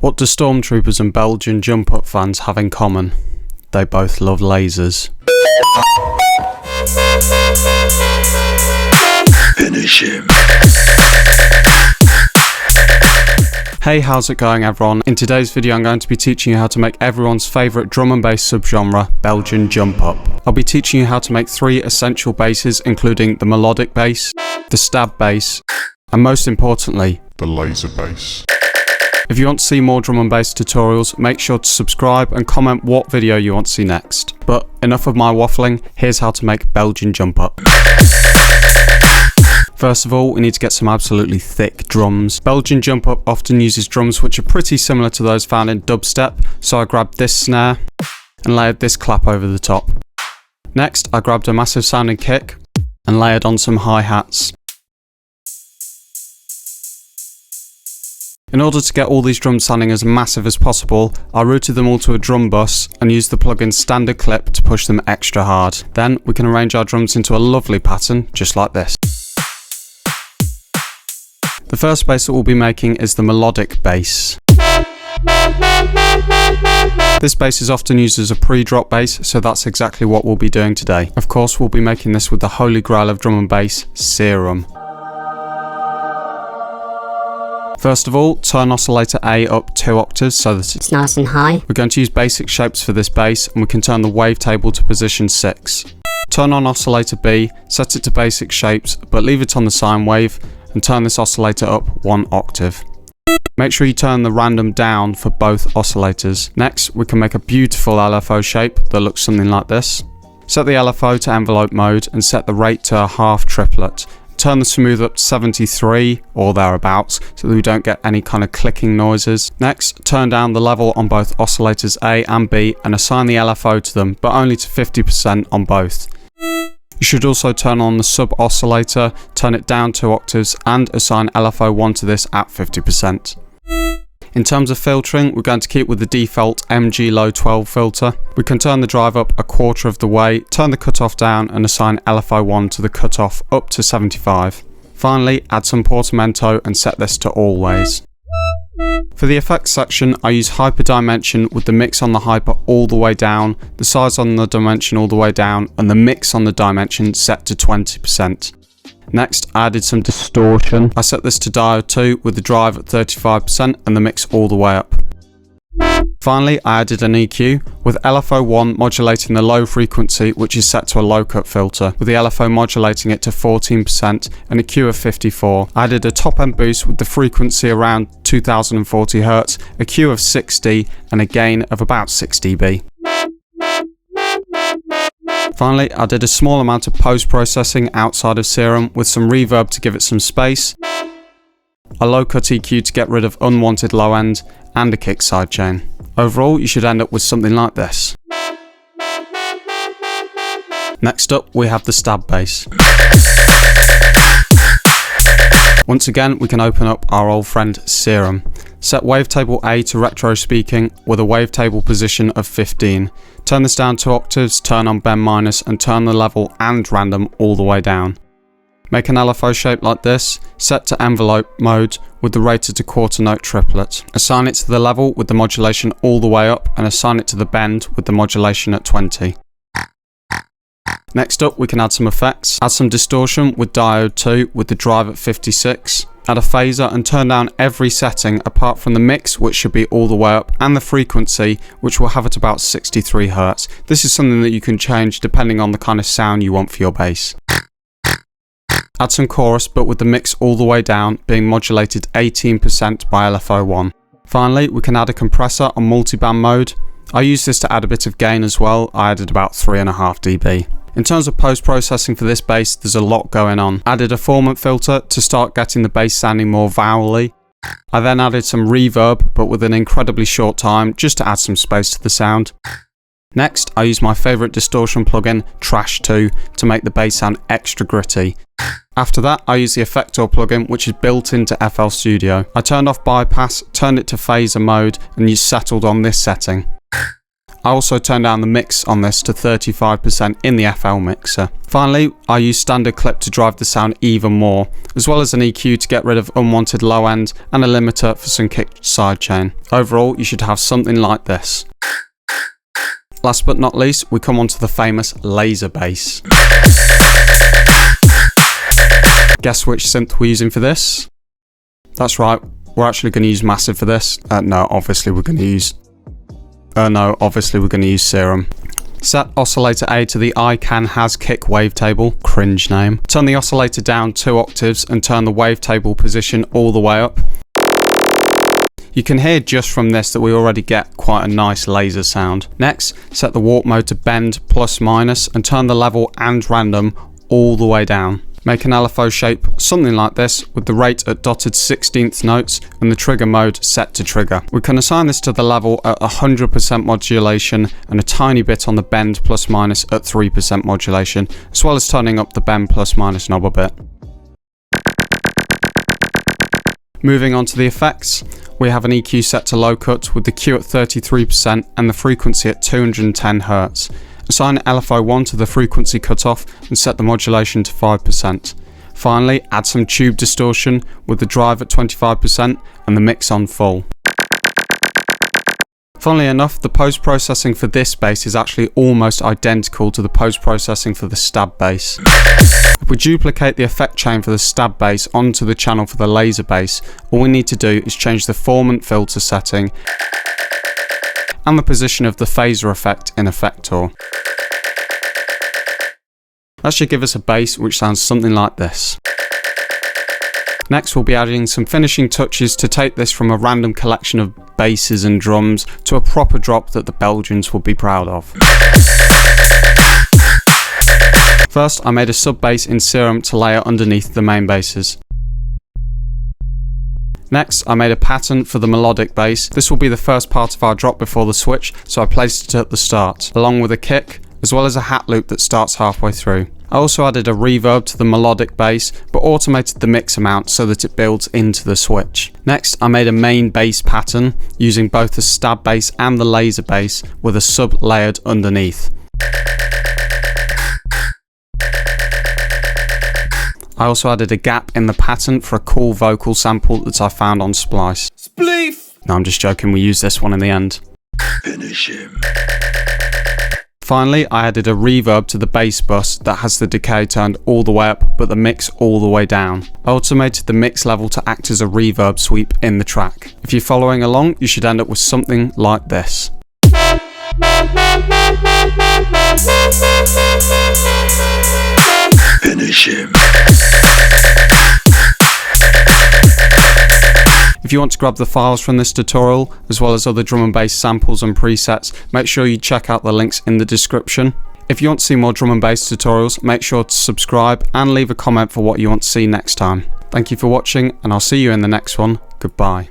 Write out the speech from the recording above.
What do Stormtroopers and Belgian jump-up fans have in common? They both love lasers. Finish him. Hey, how's it going everyone? In today's video I'm going to be teaching you how to make everyone's favourite drum and bass subgenre, Belgian jump-up. I'll be teaching you how to make 3 essential basses, including the melodic bass, the stab bass, and most importantly, The laser bass. if you want to see more drum and bass tutorials, make sure to subscribe and comment what video you want to see next. But enough of my waffling, here's how to make Belgian jump-up. First of all, we need to get some absolutely thick drums. Belgian jump-up often uses drums which are pretty similar to those found in dubstep, so I grabbed this snare and layered this clap over the top. Next, I grabbed a massive sounding kick and layered on some hi-hats. In order to get all these drums sounding as massive as possible, I routed them all to a drum bus and used the plugin Standard Clip to push them extra hard. Then we can arrange our drums into a lovely pattern, just like this. The first bass that we'll be making is the melodic bass. This bass is often used as a pre-drop bass, so that's exactly what we'll be doing today. Of course, we'll be making this with the holy grail of drum and bass, Serum. First of all, turn oscillator A up 2 octaves so that it's nice and high. We're going to use basic shapes for this bass, and we can turn the wavetable to position 6. Turn on oscillator B, set it to basic shapes, but leave it on the sine wave, and turn this oscillator up 1 octave. Make sure you turn the random down for both oscillators. Next, we can make a beautiful LFO shape that looks something like this. Set the LFO to envelope mode and set the rate to a half triplet. Turn the smooth up to 73 or thereabouts so that we don't get any kind of clicking noises. Next, turn down the level on both oscillators A and B and assign the LFO to them, but only to 50% on both. You should also turn on the sub oscillator, turn it down 2 octaves and assign LFO 1 to this at 50%. In terms of filtering, we're going to keep with the default MG Low 12 filter. We can turn the drive up 1/4 of the way, turn the cutoff down and assign LFO 1 to the cutoff up to 75. Finally, add some portamento and set this to always. For the effects section, I use hyper dimension with the mix on the hyper all the way down, the size on the dimension all the way down, and the mix on the dimension set to 20%. Next, I added some distortion. I set this to diode 2 with the drive at 35% and the mix all the way up. Finally, I added an EQ with LFO 1 modulating the low frequency, which is set to a low cut filter, with the LFO modulating it to 14% and a Q of 54. I added a top end boost with the frequency around 2040 Hz, a Q of 60 and a gain of about 6 dB. Finally, I did a small amount of post-processing outside of Serum with some reverb to give it some space, a low-cut EQ to get rid of unwanted low end, and a kick sidechain. Overall, you should end up with something like this. Next up, we have the stab bass. Once again, we can open up our old friend Serum. Set wavetable A to retro speaking with a wavetable position of 15. Turn this down 2 octaves, turn on bend minus and turn the level and random all the way down. Make an LFO shape like this, set to envelope mode with the rated to quarter note triplet. Assign it to the level with the modulation all the way up and assign it to the bend with the modulation at 20. Next up, we can add some effects. Add some distortion with diode 2 with the drive at 56. Add a phaser and turn down every setting apart from the mix, which should be all the way up, and the frequency, which will have at about 63 Hz. This is something that you can change depending on the kind of sound you want for your bass. Add some chorus, but with the mix all the way down, being modulated 18% by LFO 1. Finally, we can add a compressor on multiband mode. I use this to add a bit of gain as well. I added about 3.5 dB. In terms of post-processing for this bass, there's a lot going on. Added a formant filter to start getting the bass sounding more vowely. I then added some reverb, but with an incredibly short time, just to add some space to the sound. Next, I used my favourite distortion plugin, Trash 2, to make the bass sound extra gritty. After that, I used the Effector plugin, which is built into FL Studio. I turned off bypass, turned it to phaser mode, and you settled on this setting. I also turned down the mix on this to 35% in the FL mixer. Finally, I used standard clip to drive the sound even more, as well as an EQ to get rid of unwanted low end and a limiter for some kick sidechain. Overall, you should have something like this. Last but not least, we come on to the famous laser bass. Guess which synth we're using for this? That's right, we're actually going to use Massive for this. No, obviously we're going to use Serum. Set oscillator A to the I Can Has Kick wavetable, cringe name. Turn the oscillator down 2 octaves and turn the wavetable position all the way up. You can hear just from this that we already get quite a nice laser sound. Next, set the warp mode to bend plus minus and turn the level and random all the way down. Make an LFO shape something like this with the rate at dotted 16th notes and the trigger mode set to trigger. We can assign this to the level at 100% modulation and a tiny bit on the bend plus minus at 3% modulation, as well as turning up the bend plus minus knob a bit. Moving on to the effects, we have an EQ set to low cut with the Q at 33% and the frequency at 210 Hz. Assign LFO1 to the frequency cutoff and set the modulation to 5%. Finally, add some tube distortion with the drive at 25% and the mix on full. Funnily enough, the post-processing for this bass is actually almost identical to the post-processing for the stab bass. If we duplicate the effect chain for the stab bass onto the channel for the laser bass, all we need to do is change the formant filter setting and the position of the phaser effect in Effector. That should give us a bass which sounds something like this. Next, we'll be adding some finishing touches to take this from a random collection of basses and drums to a proper drop that the Belgians will be proud of. First, I made a sub bass in Serum to layer underneath the main basses. Next, I made a pattern for the melodic bass. This will be the first part of our drop before the switch, so I placed it at the start, along with a kick, as well as a hat loop that starts halfway through. I also added a reverb to the melodic bass, but automated the mix amount so that it builds into the switch. Next, I made a main bass pattern using both the stab bass and the laser bass with a sub layered underneath. I also added a gap in the pattern for a cool vocal sample that I found on Splice. Spleef! No, I'm just joking, we used this one in the end. Finish him. Finally, I added a reverb to the bass bus that has the decay turned all the way up but the mix all the way down. I automated the mix level to act as a reverb sweep in the track. If you're following along, you should end up with something like this. Finish him. If you want to grab the files from this tutorial, as well as other drum and bass samples and presets, make sure you check out the links in the description. If you want to see more drum and bass tutorials, make sure to subscribe and leave a comment for what you want to see next time. Thank you for watching, and I'll see you in the next one. Goodbye.